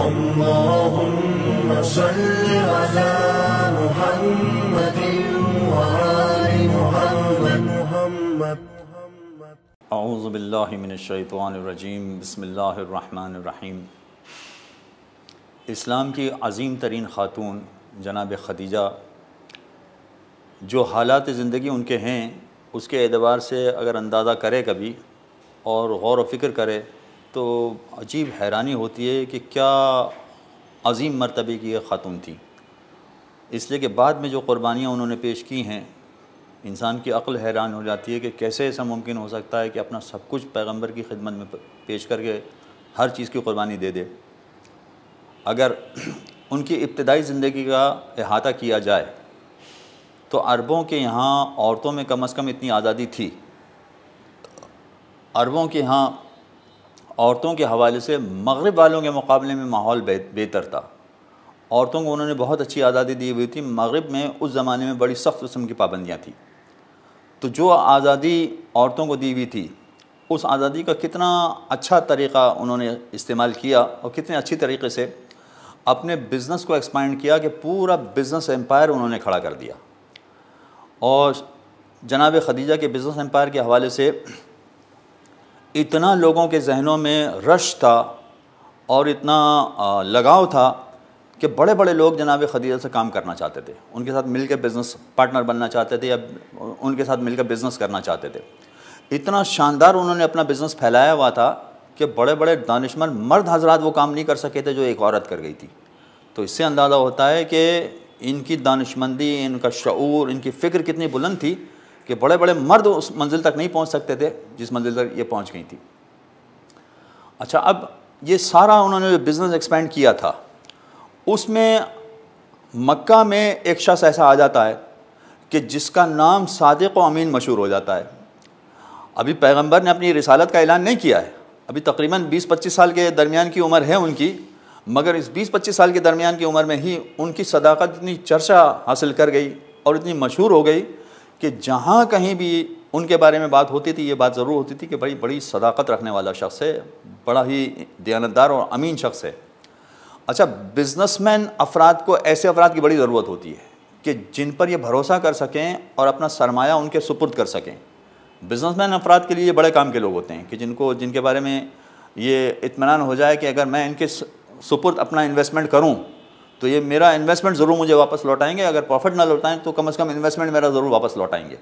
اللهم صل على محمد وآل محمد. اعوذ باللہ من الشیطان الرجیم. بسم اللہ الرحمن الرحیم. اسلام کی عظیم ترین خاتون جناب خدیجہ، جو حالات زندگی ان کے ہیں اس کے اعتبار سے اگر اندازہ کرے کبھی اور غور و فکر کرے تو عجیب حیرانی ہوتی ہے کہ کیا عظیم مرتبے کی یہ خاتون تھی. اس لیے کہ بعد میں جو قربانیاں انہوں نے پیش کی ہیں، انسان کی عقل حیران ہو جاتی ہے کہ کیسے ایسا ممکن ہو سکتا ہے کہ اپنا سب کچھ پیغمبر کی خدمت میں پیش کر کے ہر چیز کی قربانی دے دے. اگر ان کی ابتدائی زندگی کا احاطہ کیا جائے تو عربوں کے یہاں عورتوں میں کم از کم اتنی آزادی تھی. عربوں کے یہاں عورتوں کے حوالے سے مغرب والوں کے مقابلے میں ماحول بہتر تھا. عورتوں کو انہوں نے بہت اچھی آزادی دی ہوئی تھی. مغرب میں اس زمانے میں بڑی سخت قسم کی پابندیاں تھیں. تو جو آزادی عورتوں کو دی ہوئی تھی، اس آزادی کا کتنا اچھا طریقہ انہوں نے استعمال کیا اور کتنے اچھی طریقے سے اپنے بزنس کو ایکسپینڈ کیا کہ پورا بزنس ایمپائر انہوں نے کھڑا کر دیا. اور جناب خدیجہ کے بزنس ایمپائر کے حوالے سے اتنا لوگوں کے ذہنوں میں رش تھا اور اتنا لگاؤ تھا کہ بڑے بڑے لوگ جناب خدیجہ سے کام کرنا چاہتے تھے، ان کے ساتھ مل کے بزنس پارٹنر بننا چاہتے تھے یا ان کے ساتھ مل کر بزنس کرنا چاہتے تھے. اتنا شاندار انہوں نے اپنا بزنس پھیلایا ہوا تھا کہ بڑے بڑے دانشمند مرد حضرات وہ کام نہیں کر سکے تھے جو ایک عورت کر گئی تھی. تو اس سے اندازہ ہوتا ہے کہ ان کی دانشمندی، ان کا شعور، ان کی فکر کتنی بلند تھی کہ بڑے بڑے مرد اس منزل تک نہیں پہنچ سکتے تھے جس منزل تک یہ پہنچ گئی تھی. اچھا، اب یہ سارا انہوں نے جو بزنس ایکسپینڈ کیا تھا، اس میں مکہ میں ایک شخص ایسا آ جاتا ہے کہ جس کا نام صادق و امین مشہور ہو جاتا ہے. ابھی پیغمبر نے اپنی رسالت کا اعلان نہیں کیا ہے، ابھی تقریباً 20-25 سال کے درمیان کی عمر ہے ان کی، مگر اس 20-25 سال کے درمیان کی عمر میں ہی ان کی صداقت اتنی چرچا حاصل کر گئی اور اتنی مشہور ہو گئی کہ جہاں کہیں بھی ان کے بارے میں بات ہوتی تھی، یہ بات ضرور ہوتی تھی کہ بڑی صداقت رکھنے والا شخص ہے، بڑا ہی دیانتدار اور امین شخص ہے. اچھا، بزنس مین افراد کو ایسے افراد کی بڑی ضرورت ہوتی ہے کہ جن پر یہ بھروسہ کر سکیں اور اپنا سرمایہ ان کے سپرد کر سکیں. بزنس مین افراد کے لیے یہ بڑے کام کے لوگ ہوتے ہیں کہ جن کے بارے میں یہ اطمینان ہو جائے کہ اگر میں ان کے سپرد اپنا انویسٹمنٹ کروں تو یہ میرا انویسٹمنٹ ضرور مجھے واپس لوٹائیں گے، اگر پروفٹ نہ لوٹائیں تو کم از کم انویسٹمنٹ میرا ضرور واپس لوٹائیں گے.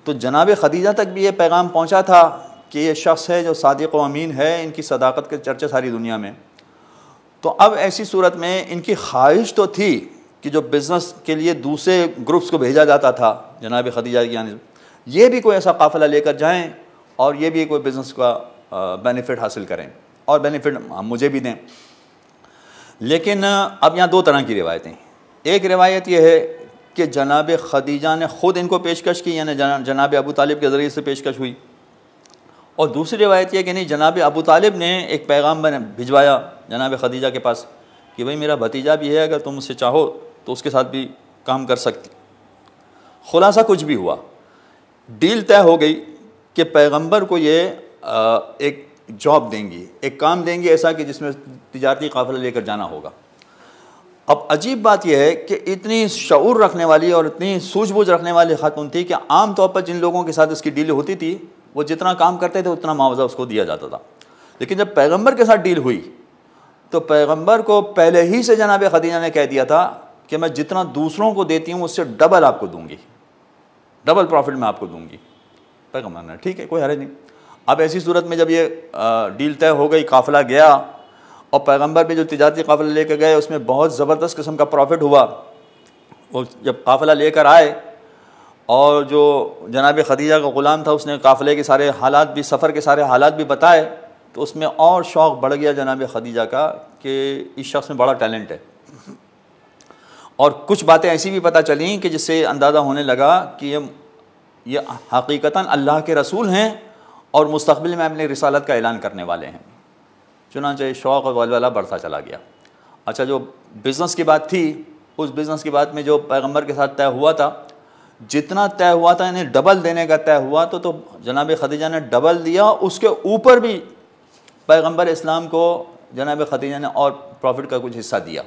تو جناب خدیجہ تک بھی یہ پیغام پہنچا تھا کہ یہ شخص ہے جو صادق و امین ہے، ان کی صداقت کے چرچے ساری دنیا میں. تو اب ایسی صورت میں ان کی خواہش تو تھی کہ جو بزنس کے لیے دوسرے گروپس کو بھیجا جاتا تھا جناب خدیجہ کی یعنی یہ بھی کوئی ایسا قافلہ لے کر جائیں اور یہ بھی کوئی بزنس کا بینیفٹ حاصل کریں اور بینیفٹ مجھے بھی دیں. لیکن اب یہاں دو طرح کی روایتیں. ایک روایت یہ ہے کہ جناب خدیجہ نے خود ان کو پیشکش کی، یعنی جناب ابو طالب کے ذریعے سے پیشکش ہوئی. اور دوسری روایت یہ کہ نہیں، جناب ابو طالب نے ایک پیغام بھجوایا جناب خدیجہ کے پاس کہ بھئی میرا بھتیجا بھی ہے، اگر تم اس سے چاہو تو اس کے ساتھ بھی کام کر سکتی. خلاصہ کچھ بھی ہوا، ڈیل طے ہو گئی کہ پیغمبر کو یہ ایک جاب دیں گی، ایک کام دیں گی ایسا کہ جس میں تجارتی قافلہ لے کر جانا ہوگا. اب عجیب بات یہ ہے کہ اتنی شعور رکھنے والی اور اتنی سوجھ بوجھ رکھنے والی خاتون تھی کہ عام طور پر جن لوگوں کے ساتھ اس کی ڈیل ہوتی تھی وہ جتنا کام کرتے تھے اتنا معاوضہ اس کو دیا جاتا تھا. لیکن جب پیغمبر کے ساتھ ڈیل ہوئی تو پیغمبر کو پہلے ہی سے جناب خدیجہ نے کہہ دیا تھا کہ میں جتنا دوسروں کو دیتی ہوں اس سے ڈبل آپ کو دوں گی، ڈبل پروفٹ میں آپ کو دوں گی. پیغمبر نے ٹھیک ہے، کوئی حرج نہیں. اب ایسی صورت میں جب یہ ڈیل طے ہو گئی، قافلہ گیا اور پیغمبر بھی جو تجارتی قافلہ لے کے گئے اس میں بہت زبردست قسم کا پروفٹ ہوا. وہ جب قافلہ لے کر آئے اور جو جناب خدیجہ کا غلام تھا اس نے قافلے کے سارے حالات بھی، سفر کے سارے حالات بھی بتائے، تو اس میں اور شوق بڑھ گیا جناب خدیجہ کا کہ اس شخص میں بڑا ٹیلنٹ ہے. اور کچھ باتیں ایسی بھی پتہ چلیں کہ جس سے اندازہ ہونے لگا کہ یہ حقیقتاً اللہ کے رسول ہیں اور مستقبل میں اپنی رسالت کا اعلان کرنے والے ہیں. چنانچہ شوق اور ولولہ بڑھتا چلا گیا. اچھا، جو بزنس کی بات تھی، اس بزنس کی بات میں جو پیغمبر کے ساتھ طے ہوا تھا، جتنا طے ہوا تھا یعنی ڈبل دینے کا طے ہوا تو جناب خدیجہ نے ڈبل دیا. اس کے اوپر بھی پیغمبر اسلام کو جناب خدیجہ نے اور پروفٹ کا کچھ حصہ دیا.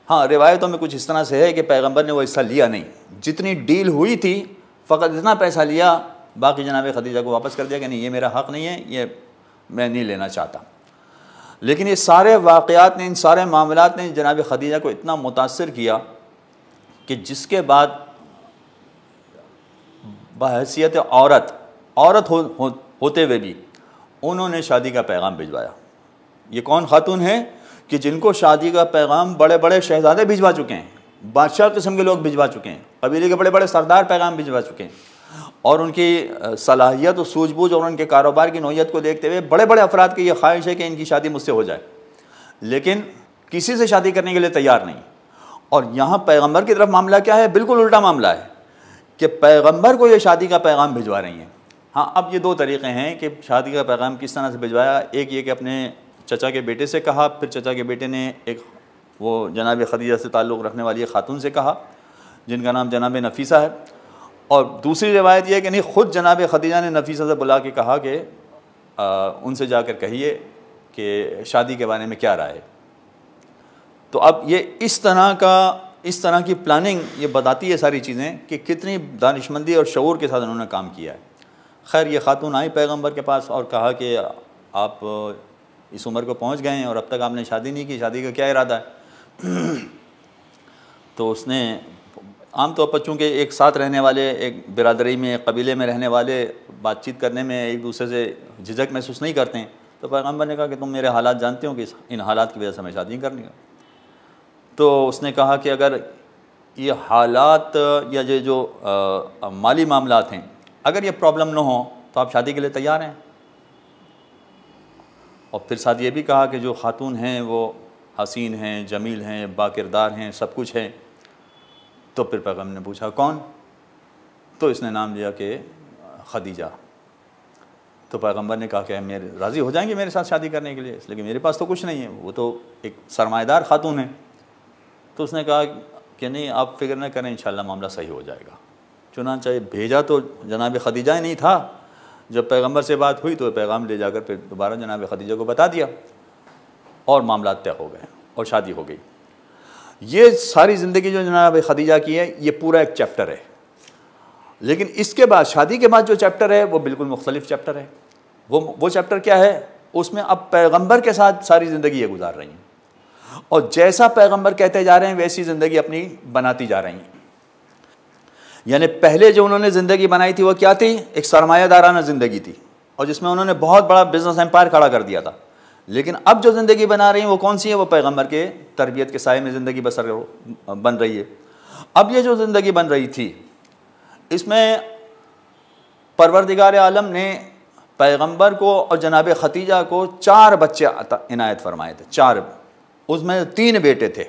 ہاں روایتوں میں کچھ اس طرح سے ہے کہ پیغمبر نے وہ حصہ لیا نہیں, جتنی ڈیل ہوئی تھی فقط اتنا پیسہ لیا, باقی جناب خدیجہ کو واپس کر دیا کہ نہیں یہ میرا حق نہیں ہے, یہ میں نہیں لینا چاہتا. لیکن یہ سارے واقعات نے, ان سارے معاملات نے جناب خدیجہ کو اتنا متاثر کیا کہ جس کے بعد بحیثیت عورت ہوتے ہوئے بھی انہوں نے شادی کا پیغام بھجوایا. یہ کون خاتون ہیں کہ جن کو شادی کا پیغام بڑے بڑے شہزادے بھجوا چکے ہیں, بادشاہ قسم کے لوگ بھجوا چکے ہیں, قبیلے کے بڑے بڑے سردار پیغام بھجوا چکے ہیں, اور ان کی صلاحیت و سوجھ بوجھ اور ان کے کاروبار کی نوعیت کو دیکھتے ہوئے بڑے بڑے افراد کی یہ خواہش ہے کہ ان کی شادی مجھ سے ہو جائے, لیکن کسی سے شادی کرنے کے لیے تیار نہیں. اور یہاں پیغمبر کی طرف معاملہ کیا ہے؟ بالکل الٹا معاملہ ہے کہ پیغمبر کو یہ شادی کا پیغام بھجوا رہی ہیں. ہاں اب یہ دو طریقے ہیں کہ شادی کا پیغام کس طرح سے بھجوایا. ایک یہ کہ اپنے چچا کے بیٹے سے کہا, پھر چچا کے بیٹے نے ایک وہ جناب خدیجہ سے تعلق رکھنے والی ایک خاتون سے کہا جن کا نام جناب نفیسہ ہے, اور دوسری روایت یہ ہے کہ نہیں خود جناب خدیجہ نے نفیسہ سے بلا کے کہا کہ ان سے جا کر کہیے کہ شادی کے بارے میں کیا رائے ہے. تو اب یہ اس طرح کی پلاننگ یہ بتاتی ہے ساری چیزیں کہ کتنی دانشمندی اور شعور کے ساتھ انہوں نے کام کیا ہے. خیر یہ خاتون آئی پیغمبر کے پاس اور کہا کہ آپ اس عمر کو پہنچ گئے ہیں اور اب تک آپ نے شادی نہیں کی, شادی کا کیا ارادہ ہے؟ تو اس نے عام طور پر چونکہ ایک ساتھ رہنے والے, ایک برادری میں, ایک قبیلے میں رہنے والے بات چیت کرنے میں ایک دوسرے سے جھجک محسوس نہیں کرتے ہیں, تو پیغمبر نے کہا کہ تم میرے حالات جانتے ہو کہ ان حالات کی وجہ سے ہمیں شادی نہیں کرنی. تو اس نے کہا کہ اگر یہ حالات یا یہ جو مالی معاملات ہیں اگر یہ پرابلم نہ ہوں تو آپ شادی کے لیے تیار ہیں. اور پھر ساتھ یہ بھی کہا کہ جو خاتون ہیں وہ حسین ہیں, جمیل ہیں, با کردار ہیں, سب کچھ ہیں. تو پھر پیغمبر نے پوچھا کون؟ تو اس نے نام لیا کہ خدیجہ. تو پیغمبر نے کہا کہ میرے راضی ہو جائیں گے میرے ساتھ شادی کرنے کے لیے, اس لیے کہ میرے پاس تو کچھ نہیں ہے, وہ تو ایک سرمایہ دار خاتون ہے. تو اس نے کہا کہ نہیں آپ فکر نہ کریں, انشاءاللہ معاملہ صحیح ہو جائے گا. چنانچہ بھیجا تو جناب خدیجہ ہی نہیں تھا. جب پیغمبر سے بات ہوئی تو پیغام لے جا کر پھر دوبارہ جناب خدیجہ کو بتا دیا اور معاملات طے ہو گئے اور شادی ہو گئی. یہ ساری زندگی جو جناب خدیجہ کی ہے یہ پورا ایک چیپٹر ہے. لیکن اس کے بعد شادی کے بعد جو چیپٹر ہے وہ بالکل مختلف چیپٹر ہے. وہ چیپٹر کیا ہے؟ اس میں اب پیغمبر کے ساتھ ساری زندگی یہ گزار رہی ہیں اور جیسا پیغمبر کہتے جا رہے ہیں ویسی زندگی اپنی بناتی جا رہی ہیں. یعنی پہلے جو انہوں نے زندگی بنائی تھی وہ کیا تھی؟ ایک سرمایہ دارانہ زندگی تھی اور جس میں انہوں نے بہت بڑا بزنس ایمپائر کھڑا کر دیا تھا. لیکن اب جو زندگی بنا رہی ہیں وہ کون سی ہے؟ وہ پیغمبر کے تربیت کے سائے میں زندگی بسر بن رہی ہے. اب یہ جو زندگی بن رہی تھی اس میں پروردگار عالم نے پیغمبر کو اور جناب خدیجہ کو 4 بچے عنایت فرمائے تھے. 4, اس میں 3 بیٹے تھے.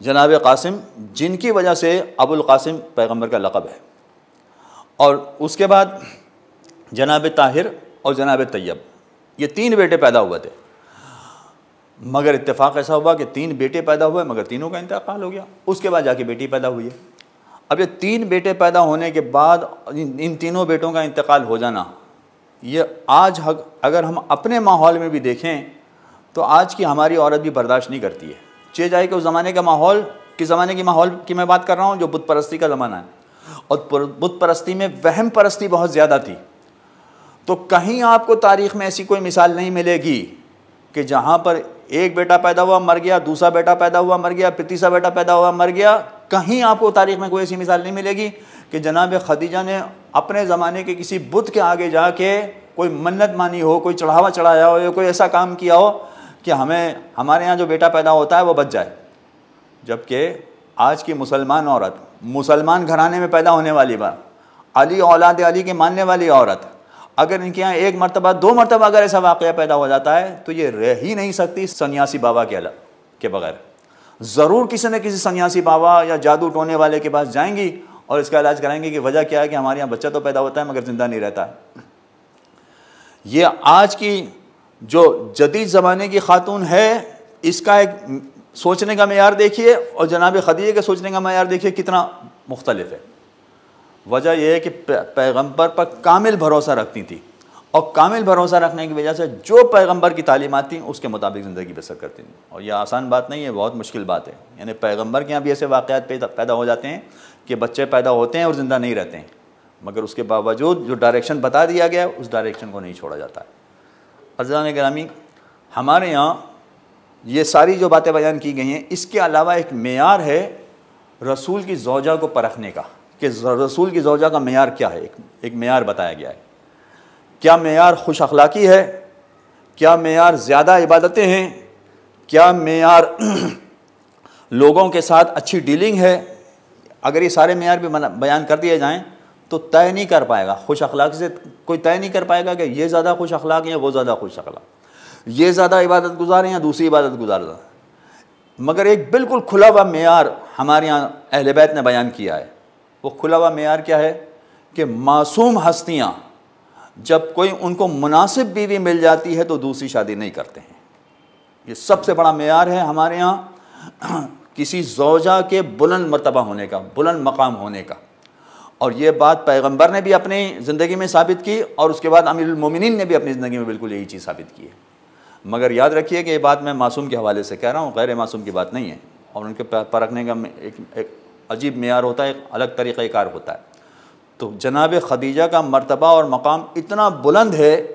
جناب قاسم جن کی وجہ سے ابو القاسم پیغمبر کا لقب ہے, اور اس کے بعد جناب طاہر اور جناب طیب, یہ 3 بیٹے پیدا ہوئے تھے. مگر اتفاق ایسا ہوا کہ 3 بیٹے پیدا ہوئے مگر تینوں کا انتقال ہو گیا. اس کے بعد جا کے بیٹی پیدا ہوئی ہے. اب یہ 3 بیٹے پیدا ہونے کے بعد ان تینوں بیٹوں کا انتقال ہو جانا, یہ آج اگر ہم اپنے ماحول میں بھی دیکھیں تو آج کی ہماری عورت بھی برداشت نہیں کرتی ہے. چاہے جائے کہ اس زمانے کا ماحول, کس زمانے کی ماحول کی میں بات کر رہا ہوں, جو بت پرستی کا زمانہ ہے, اور بت پرستی میں وہم پرستی بہت زیادہ تھی. تو کہیں آپ کو تاریخ میں ایسی کوئی مثال نہیں ملے گی کہ جہاں پر ایک بیٹا پیدا ہوا مر گیا, دوسرا بیٹا پیدا ہوا مر گیا, پھر تیسرا بیٹا پیدا ہوا مر گیا. کہیں آپ کو تاریخ میں کوئی ایسی مثال نہیں ملے گی کہ جناب خدیجہ نے اپنے زمانے کے کسی بت کے آگے جا کے کوئی منت مانی ہو, کوئی چڑھاوا چڑھایا ہو, یا کوئی ایسا کام کیا ہو کہ ہمارے یہاں جو بیٹا پیدا ہوتا ہے وہ بچ جائے. جبکہ آج کی مسلمان عورت, مسلمان گھرانے میں پیدا ہونے والی بات, علی اولاد علی کے ماننے والی عورت, اگر ان کے یہاں 1 مرتبہ 2 مرتبہ اگر ایسا واقعہ پیدا ہو جاتا ہے تو یہ رہ ہی نہیں سکتی سنیاسی بابا کے بغیر. ضرور کسی نہ کسی سنیاسی بابا یا جادو ٹونے والے کے پاس جائیں گی اور اس کا علاج کرائیں گے کہ وجہ کیا ہے کہ ہمارے یہاں بچہ تو پیدا ہوتا ہے مگر زندہ نہیں رہتا ہے. یہ آج کی جو جدید زمانے کی خاتون ہے اس کا ایک سوچنے کا معیار دیکھیے اور جناب خدیجہ کے سوچنے کا معیار دیکھیے کتنا مختلف ہے. وجہ یہ ہے کہ پیغمبر پر کامل بھروسہ رکھتی تھی اور کامل بھروسہ رکھنے کی وجہ سے جو پیغمبر کی تعلیمات تھیں اس کے مطابق زندگی بسر کرتی تھیں. اور یہ آسان بات نہیں ہے، بہت مشکل بات ہے. یعنی پیغمبر کے یہاں بھی ایسے واقعات پیدا ہو جاتے ہیں کہ بچے پیدا ہوتے ہیں اور زندہ نہیں رہتے ہیں، مگر اس کے باوجود جو ڈائریکشن بتا دیا گیا اس ڈائریکشن کو نہیں چھوڑا جاتا ہے. عزیزان گرامی، ہمارے یہاں یہ ساری جو باتیں بیان کی گئی ہیں، اس کے علاوہ ایک معیار ہے رسول کی زوجہ کو پرکھنے کا، کہ رسول کی زوجہ کا معیار کیا ہے. ایک معیار بتایا گیا ہے. کیا معیار خوش اخلاقی ہے؟ کیا معیار زیادہ عبادتیں ہیں؟ کیا معیار لوگوں کے ساتھ اچھی ڈیلنگ ہے؟ اگر یہ سارے معیار بھی بیان کر دیے جائیں تو طے نہیں کر پائے گا. خوش اخلاقی سے کوئی طے نہیں کر پائے گا کہ یہ زیادہ خوش اخلاق ہیں یا وہ زیادہ خوش اخلاق، یہ زیادہ عبادت گزار ہیں یا دوسری عبادت گزار. مگر ایک بالکل کھلا ہوا معیار ہمارے یہاں اہل بیت نے بیان کیا ہے. وہ کھلا ہوا معیار کیا ہے کہ معصوم ہستیاں جب کوئی ان کو مناسب بیوی مل جاتی ہے تو دوسری شادی نہیں کرتے ہیں. یہ سب سے بڑا معیار ہے ہمارے یہاں کسی زوجہ کے بلند مرتبہ ہونے کا، بلند مقام ہونے کا. اور یہ بات پیغمبر نے بھی اپنی زندگی میں ثابت کی اور اس کے بعد امیر المومنین نے بھی اپنی زندگی میں بالکل یہی چیز ثابت کی ہے. مگر یاد رکھیے کہ یہ بات میں معصوم کے حوالے سے کہہ رہا ہوں، غیر معصوم کی بات نہیں ہے. اور ان کے پرکھنے کا ایک عجیب معیار ہوتا ہے، ایک الگ طریقہ کار ہوتا ہے. تو جناب خدیجہ کا مرتبہ اور مقام اتنا بلند ہے،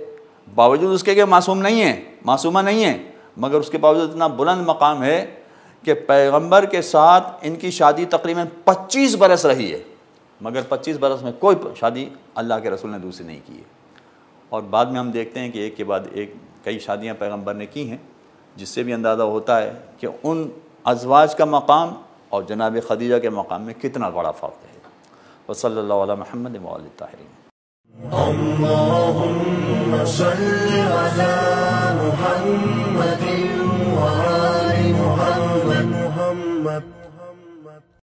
باوجود اس کے کہ معصوم نہیں ہیں، معصومہ نہیں ہیں، مگر اس کے باوجود اتنا بلند مقام ہے کہ پیغمبر کے ساتھ ان کی شادی تقریباً 25 برس رہی ہے، مگر 25 برس میں کوئی شادی اللہ کے رسول نے دوسری نہیں کی ہے. اور بعد میں ہم دیکھتے ہیں کہ ایک کے بعد ایک کئی شادیاں پیغمبر نے کی ہیں، جس سے بھی اندازہ ہوتا ہے کہ ان ازواج کا مقام اور جناب خدیجہ کے مقام میں کتنا بڑا فرق ہے. وصلی اللہ علی محمد و آلہ الطاہرین. اللهم صل على محمد وآل محمد.